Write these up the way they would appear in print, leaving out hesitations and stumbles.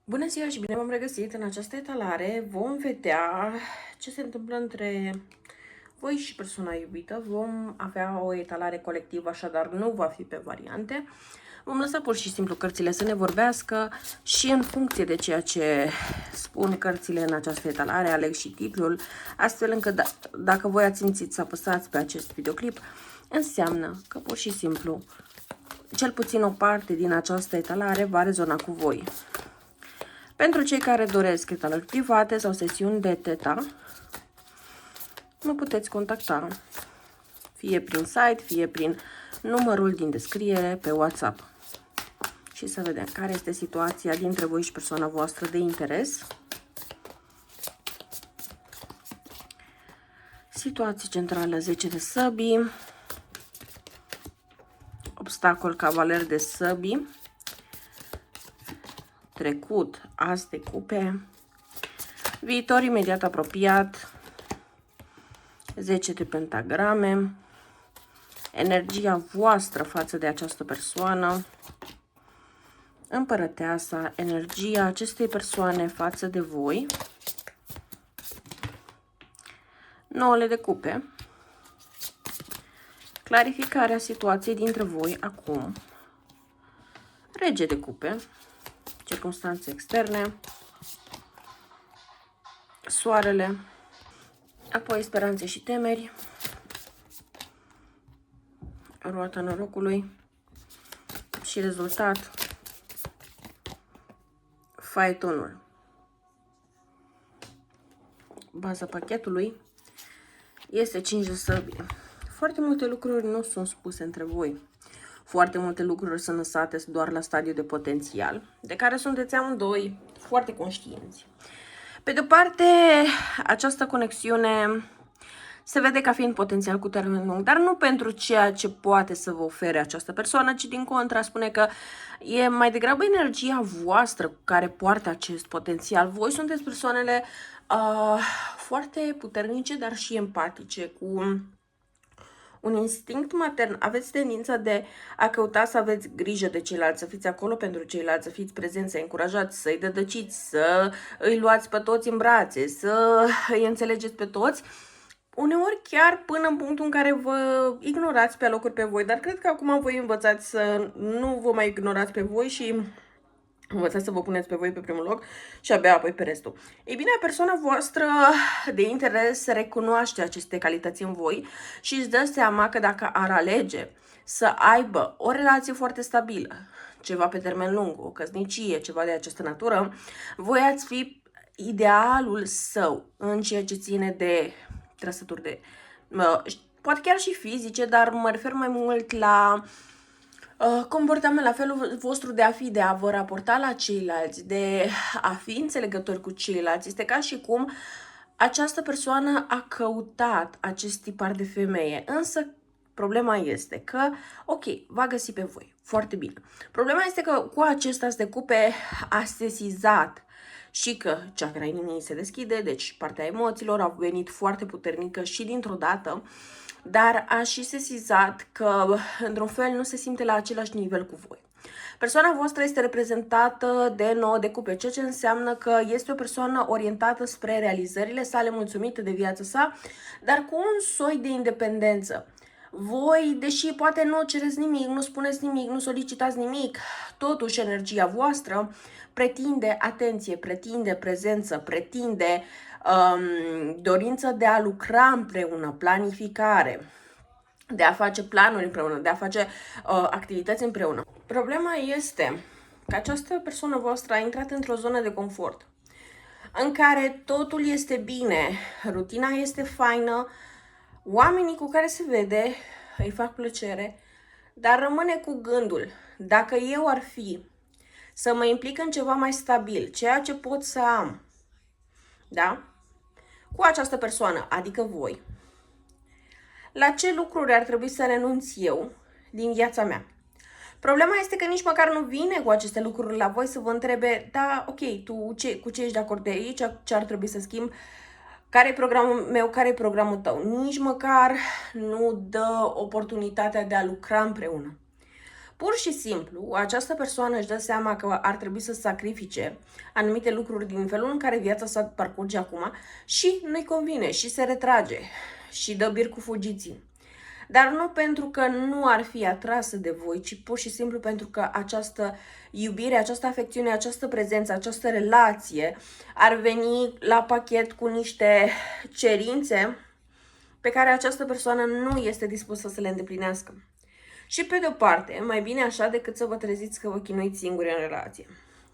Bună ziua și bine v-am regăsit! În această etalare vom vedea ce se întâmplă între voi și persoana iubită. Vom avea o etalare colectivă, așadar nu va fi pe variante. Vom lăsa pur și simplu cărțile să ne vorbească și în funcție de ceea ce spun cărțile în această etalare, aleg și titlul, astfel încât dacă voi ați simțit să apăsați pe acest videoclip, înseamnă că pur și simplu cel puțin o parte din această etalare va rezona cu voi. Pentru cei care doresc etalări private sau sesiuni de teta, mă puteți contacta fie prin site, fie prin numărul din descriere pe WhatsApp. Și să vedem care este situația dintre voi și persoana voastră de interes. Situație centrală 10 de săbii, obstacol cavaler de săbii, trecut as de cupe, viitor imediat apropiat, 10 de pentagrame, energia voastră față de această persoană, împărăteasa, energia acestei persoane față de voi, 9 de cupe, clarificarea situației dintre voi acum, rege de cupe, circumstanțe externe, soarele, apoi speranțe și temeri, roata norocului și rezultat, faetonul. Baza pachetului este 5 de săbii. Foarte multe lucruri nu sunt spuse între voi. Foarte multe lucruri sunt lăsate doar la stadiu de potențial, de care sunteți amândoi foarte conștienți. Pe de-o parte, această conexiune se vede ca fiind potențial cu termen lung, dar nu pentru ceea ce poate să vă ofere această persoană, ci din contra spune că e mai degrabă energia voastră care poartă acest potențial. Voi sunteți persoanele foarte puternice, dar și empatice, cu un instinct matern. Aveți tendința de a căuta să aveți grijă de ceilalți, să fiți acolo pentru ceilalți, să fiți prezenți, să-i încurajați, să-i dădăciți, să îi luați pe toți în brațe, să îi înțelegeți pe toți. Uneori chiar până în punctul în care vă ignorați pe alocuri pe voi, dar cred că acum voi învățați să nu vă mai ignorați pe voi și învățați să vă puneți pe voi pe primul loc și abia apoi pe restul. Ei bine, persoana voastră de interes recunoaște aceste calități în voi și își dă seama că dacă ar alege să aibă o relație foarte stabilă, ceva pe termen lung, o căsnicie, ceva de această natură, voi ați fi idealul său în ceea ce ține de trăsături de, poate chiar și fizice, dar mă refer mai mult la comportament, la felul vostru de a fi, de a vă raporta la ceilalți, de a fi înțelegători cu ceilalți. Este ca și cum această persoană a căutat acest tipar de femeie, însă problema este că, ok, va găsi pe voi, foarte bine. Problema este că cu acest as de cupe a sesizat și că chakra inimii se deschide, deci partea emoțiilor a venit foarte puternică și dintr-o dată, dar a și sesizat că, într-un fel, nu se simte la același nivel cu voi. Persoana voastră este reprezentată de 9 de cupe, ceea ce înseamnă că este o persoană orientată spre realizările sale, mulțumită de viața sa, dar cu un soi de independență. Voi, deși poate nu cereți nimic, nu spuneți nimic, nu solicitați nimic, totuși energia voastră pretinde atenție, pretinde prezență, pretinde dorință de a lucra împreună, planificare, de a face planuri împreună, de a face activități împreună. Problema este că această persoană voastră a intrat într-o zonă de confort în care totul este bine, rutina este faină, oamenii cu care se vede îi fac plăcere, dar rămâne cu gândul, dacă eu ar fi să mă implic în ceva mai stabil, ceea ce pot să am, da? Cu această persoană, adică voi, la ce lucruri ar trebui să renunț eu din viața mea? Problema este că nici măcar nu vine cu aceste lucruri la voi să vă întrebe, da, ok, tu cu ce ești de acord de aici, ce ar trebui să schimb, care e programul meu, care e programul tău. Nici măcar nu dă oportunitatea de a lucra împreună. Pur și simplu, această persoană își dă seama că ar trebui să sacrifice anumite lucruri din felul în care viața sa parcurge acum și nu-i convine și se retrage și dă bir cu fugiții. Dar nu pentru că nu ar fi atrasă de voi, ci pur și simplu pentru că această iubire, această afecțiune, această prezență, această relație ar veni la pachet cu niște cerințe pe care această persoană nu este dispusă să le îndeplinească. Și pe de-o parte, mai bine așa decât să vă treziți că vă chinuiți singuri în relație.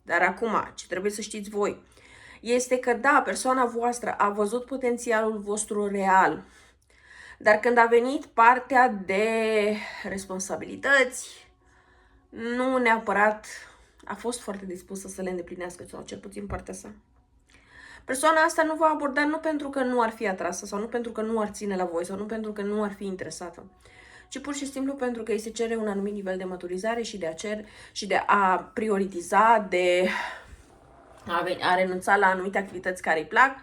Dar acum, ce trebuie să știți voi, este că da, persoana voastră a văzut potențialul vostru real, dar când a venit partea de responsabilități, nu neapărat a fost foarte dispusă să le îndeplinească, sau cel puțin partea sa. Persoana asta nu va aborda nu pentru că nu ar fi atrasă, sau nu pentru că nu ar ține la voi, sau nu pentru că nu ar fi interesată, ci pur și simplu pentru că îi se cere un anumit nivel de maturizare și de a prioritiza, de a renunța la anumite activități care îi plac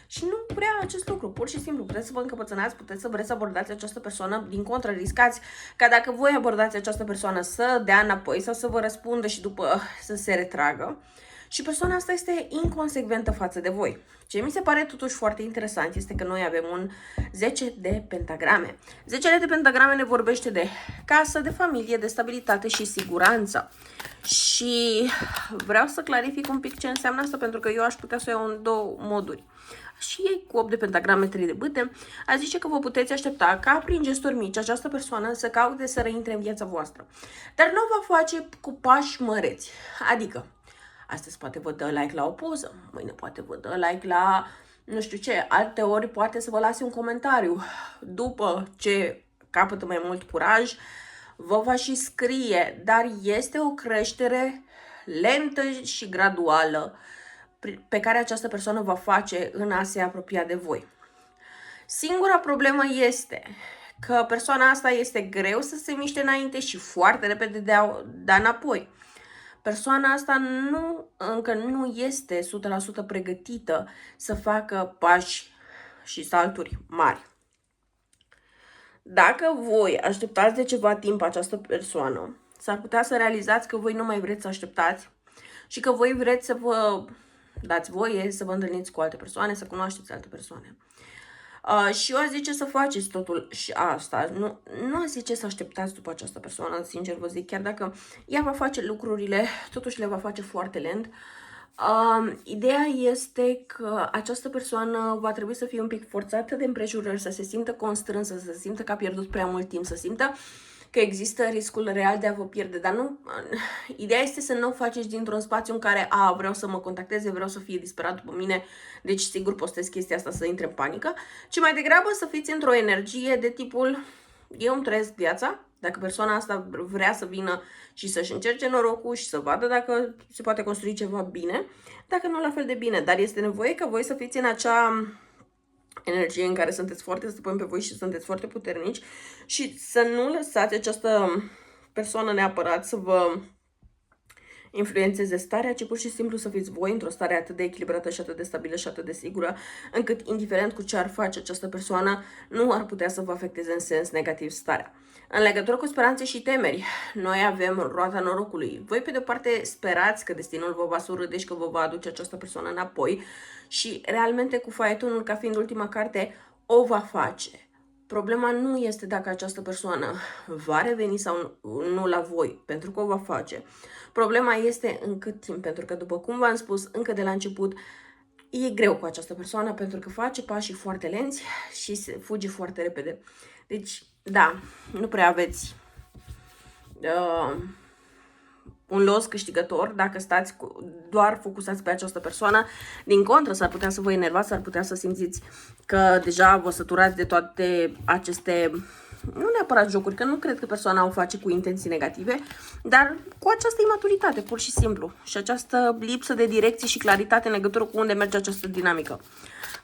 și nu vrea acest lucru. Pur și simplu puteți să vă încăpățânați, puteți să vreți să abordați această persoană, din contră riscați ca dacă voi abordați această persoană să dea înapoi sau să vă răspundă și după să se retragă. Și persoana asta este inconsecventă față de voi. Ce mi se pare totuși foarte interesant este că noi avem un 10 de pentagrame. 10 de pentagrame ne vorbește de casă, de familie, de stabilitate și siguranță. Și vreau să clarific un pic ce înseamnă asta, pentru că eu aș putea să o iau în două moduri. Și ei cu 8 de pentagrame, 3 de bâte, a zice că vă puteți aștepta ca prin gesturi mici această persoană să caute să reintre în viața voastră. Dar nu o va face cu pași măreți. Adică, astăzi poate vă dă like la o poză, mâine poate vă dă like la nu știu ce, alte ori poate să vă lase un comentariu. După ce capătă mai mult curaj, vă va și scrie, dar este o creștere lentă și graduală pe care această persoană va face în a se apropia de voi. Singura problemă este că persoana asta este greu să se miște înainte și foarte repede de a da înapoi. Persoana asta încă nu este 100% pregătită să facă pași și salturi mari. Dacă voi așteptați de ceva timp această persoană, s-ar putea să realizați că voi nu mai vreți să așteptați și că voi vreți să vă dați voie să vă întâlniți cu alte persoane, să cunoașteți alte persoane. Și eu aș zice să faceți totul și asta. Nu aș zice să așteptați după această persoană, sincer vă zic, chiar dacă ea va face lucrurile, totuși le va face foarte lent. Ideea este că această persoană va trebui să fie un pic forțată de împrejurări, să se simtă constrânsă, să se simtă că a pierdut prea mult timp, să simtă că există riscul real de a vă pierde, dar nu. Ideea este să nu o faceți dintr-un spațiu în care vreau să mă contacteze, vreau să fie disperat după mine, deci sigur postez chestia asta să intre în panică, ci mai degrabă să fiți într-o energie de tipul eu îmi trăiesc viața, dacă persoana asta vrea să vină și să-și încerce norocul și să vadă dacă se poate construi ceva bine, dacă nu la fel de bine, dar este nevoie ca voi să fiți în acea energie în care sunteți foarte stăpâni pe voi și sunteți foarte puternici și să nu lăsați această persoană neapărat să vă influențeze starea, ci pur și simplu să fiți voi într-o stare atât de echilibrată și atât de stabilă și atât de sigură, încât, indiferent cu ce ar face această persoană, nu ar putea să vă afecteze în sens negativ starea. În legătură cu speranțe și temeri, noi avem roata norocului. Voi, pe de-o parte, sperați că destinul vă va surâde și că vă va aduce această persoană înapoi și, realmente, cu faetonul ca fiind ultima carte, o va face. Problema nu este dacă această persoană va reveni sau nu la voi, pentru că o va face. Problema este în cât timp, pentru că, după cum v-am spus încă de la început, e greu cu această persoană pentru că face pașii foarte lenți și se fuge foarte repede. Deci, da, nu prea aveți un los câștigător dacă stați doar focusați pe această persoană. Din contră, s-ar putea să vă enervați, s-ar putea să simțiți că deja vă săturați de toate aceste, nu neapărat jocuri, că nu cred că persoana o face cu intenții negative, dar cu această imaturitate, pur și simplu, și această lipsă de direcție și claritate în legătură cu unde merge această dinamică.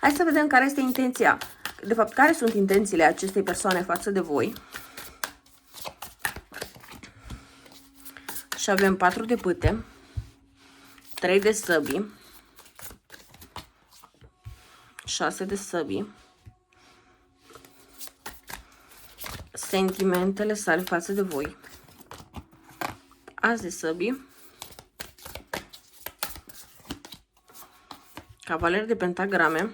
Hai să vedem care este intenția, de fapt, care sunt intențiile acestei persoane față de voi. Și avem 4 de bâte, 3 de săbii, 6 de săbii, sentimentele sale față de voi, As de săbii, cavaler de pentagrame,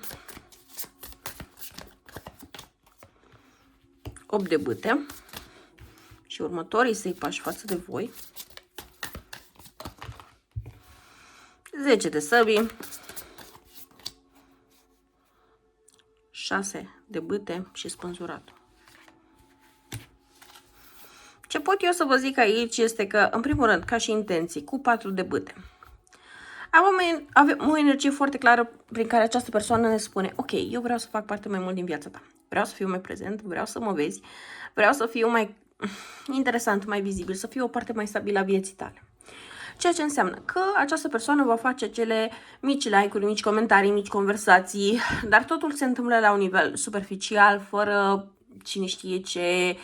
8 de bâte și următorii săi pași față de voi, 10 de săbii, 6 de bâte și spânzuratul. Ce pot eu să vă zic aici este că, în primul rând, ca și intenții, cu 4 de bâte, avem o energie foarte clară prin care această persoană ne spune: ok, eu vreau să fac parte mai mult din viața ta, vreau să fiu mai prezent, vreau să mă vezi, vreau să fiu mai interesant, mai vizibil, să fiu o parte mai stabilă a vieții tale. Ceea ce înseamnă că această persoană va face cele mici like-uri, mici comentarii, mici conversații, dar totul se întâmplă la un nivel superficial, fără cine știe ce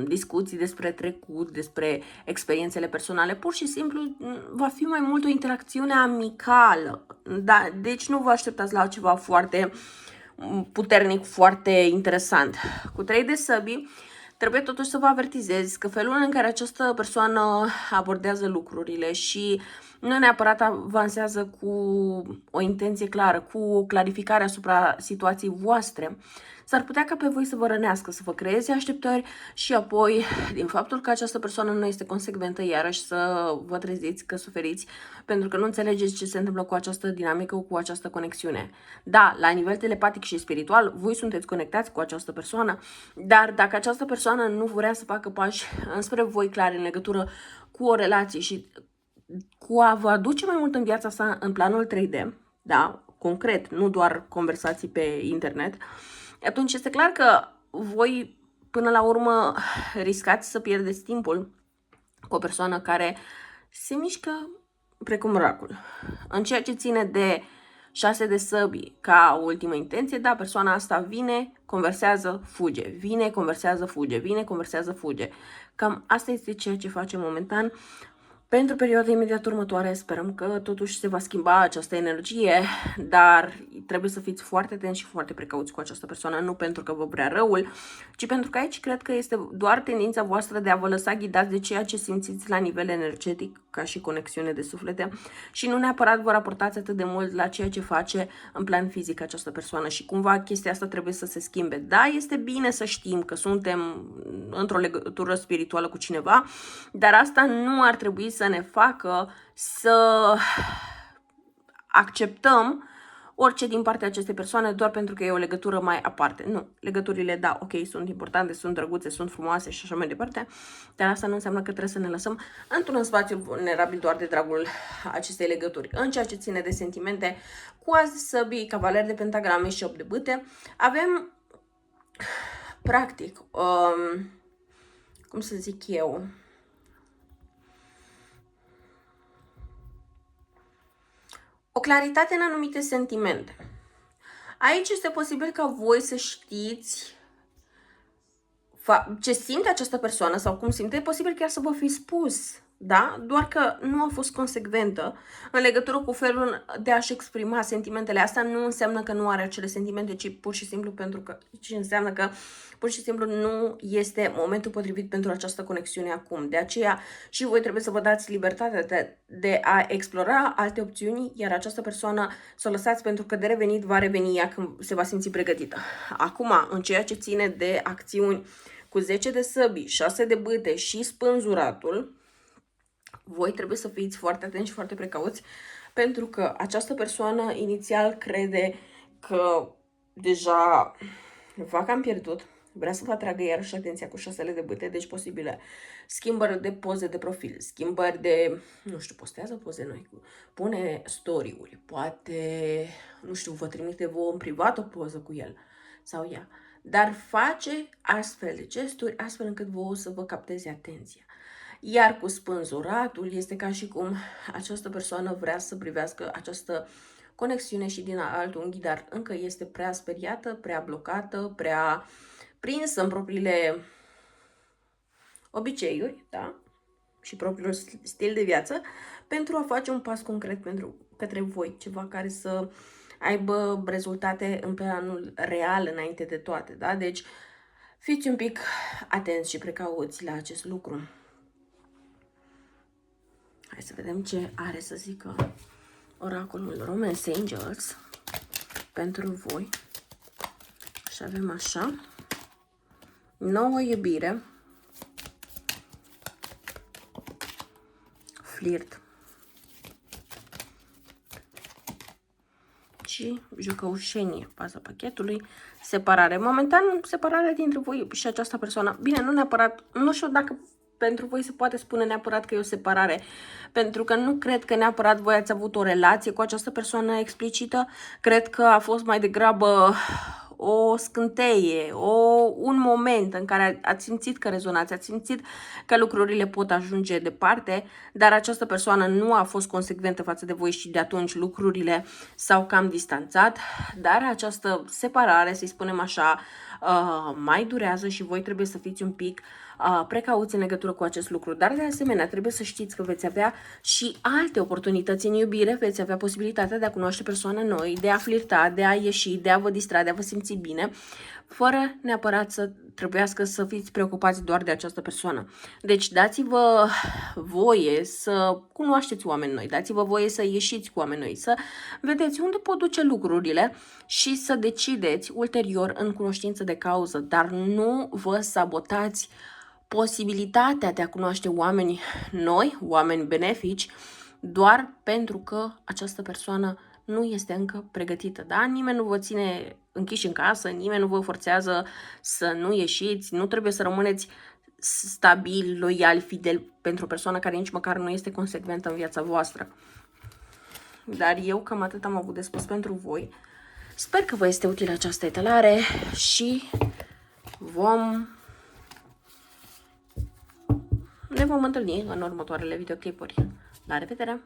discuții despre trecut, despre experiențele personale. Pur și simplu va fi mai mult o interacțiune amicală. Da? Deci nu vă așteptați la ceva foarte puternic, foarte interesant. Cu 3 de săbii, trebuie totuși să vă avertizez că felul în care această persoană abordează lucrurile și nu neapărat avansează cu o intenție clară, cu o clarificare asupra situației voastre, s-ar putea ca pe voi să vă rănească, să vă creeze așteptări și apoi, din faptul că această persoană nu este consecventă, iarăși să vă treziți că suferiți pentru că nu înțelegeți ce se întâmplă cu această dinamică, cu această conexiune. Da, la nivel telepatic și spiritual, voi sunteți conectați cu această persoană, dar dacă această persoană nu vrea să facă pași înspre voi clari în legătură cu o relație și cu a vă aduce mai mult în viața sa în planul 3D, da, concret, nu doar conversații pe internet, atunci este clar că voi, până la urmă, riscați să pierdeți timpul cu o persoană care se mișcă precum racul. În ceea ce ține de 6 de săbii ca ultimă intenție, da, persoana asta vine, conversează, fuge, vine, conversează, fuge, vine, conversează, fuge. Cam asta este ceea ce face momentan. Pentru perioada imediat următoare sperăm că totuși se va schimba această energie, dar trebuie să fiți foarte atenți și foarte precauți cu această persoană, nu pentru că vă vrea răul, ci pentru că aici cred că este doar tendința voastră de a vă lăsa ghidați de ceea ce simțiți la nivel energetic, ca și conexiune de suflete, și nu neapărat vă raportați atât de mult la ceea ce face în plan fizic această persoană și cumva chestia asta trebuie să se schimbe. Da, este bine să știm că suntem într-o legătură spirituală cu cineva, dar asta nu ar trebui să ne facă să acceptăm orice din partea acestei persoane doar pentru că e o legătură mai aparte. Nu, legăturile, da, ok, sunt importante, sunt drăguțe, sunt frumoase și așa mai departe, dar asta nu înseamnă că trebuie să ne lăsăm într-un spațiu vulnerabil doar de dragul acestei legături. În ceea ce ține de sentimente, cu as de săbii, cavaler de pentagrame și 8 de bâte, avem practic, cum să zic eu, o claritate în anumite sentimente. Aici este posibil ca voi să știți ce simte această persoană sau cum simte, e posibil chiar să vă fi spus, da? Doar că nu a fost consecventă în legătură cu felul de a-și exprima sentimentele. Asta nu înseamnă că nu are acele sentimente, ci pur și simplu înseamnă că pur și simplu nu este momentul potrivit pentru această conexiune acum. De aceea și voi trebuie să vă dați libertatea de a explora alte opțiuni, iar această persoană să o lăsați pentru că de revenit va reveni ea când se va simți pregătită. Acum, în ceea ce ține de acțiuni, cu 10 de săbii, 6 de bâte și spânzuratul, voi trebuie să fiți foarte atenți și foarte precauți, pentru că această persoană inițial crede că deja v-a cam pierdut, vrea să vă atragă iarăși atenția cu 6 de bâte, deci posibile schimbări de poze de profil, schimbări de, nu știu, postează poze noi, pune story-uri, poate, nu știu, vă trimite vouă în privat o poză cu el sau ea, dar face astfel de gesturi astfel încât vouă să vă capteze atenția. Iar cu spânzuratul este ca și cum această persoană vrea să privească această conexiune și din alt unghi, dar încă este prea speriată, prea blocată, prea prinsă în propriile obiceiuri, da? Și propriul stil de viață, pentru a face un pas concret către voi, ceva care să aibă rezultate în planul real înainte de toate, da? Deci fiți un pic atenți și precauți la acest lucru. Hai să vedem ce are să zică oracolul Romance Angels pentru voi. Și avem așa. Nouă iubire. Flirt. Și jucăușenie, baza pachetului, separare. Momentan, separarea dintre voi și această persoană. Bine, nu neapărat, nu știu dacă pentru voi se poate spune neapărat că e o separare, pentru că nu cred că neapărat voi ați avut o relație cu această persoană explicită. Cred că a fost mai degrabă o scânteie, un moment în care ați simțit că rezonați, ați simțit că lucrurile pot ajunge departe, dar această persoană nu a fost consecventă față de voi și de atunci lucrurile s-au cam distanțat, dar această separare, să-i spunem așa, mai durează și voi trebuie să fiți un pic precauți în legătură cu acest lucru. Dar de asemenea trebuie să știți că veți avea și alte oportunități în iubire, veți avea posibilitatea de a cunoaște persoane noi, de a flirta, de a ieși, de a vă distra, de a vă simți bine, fără neapărat să trebuiască să fiți preocupați doar de această persoană. Deci dați-vă voie să cunoașteți oameni noi, dați-vă voie să ieșiți cu oameni noi, să vedeți unde pot duce lucrurile și să decideți ulterior în cunoștință de cauză, dar nu vă sabotați posibilitatea de a cunoaște oameni noi, oameni benefici, doar pentru că această persoană nu este încă pregătită. Da? Nimeni nu vă ține închiși în casă, nimeni nu vă forțează să nu ieșiți, nu trebuie să rămâneți stabil, loial, fidel pentru o persoană care nici măcar nu este consecventă în viața voastră. Dar eu cam atât am avut de spus pentru voi. Sper că vă este utilă această etalare și ne vom întâlni în următoarele videoclipuri. La revedere!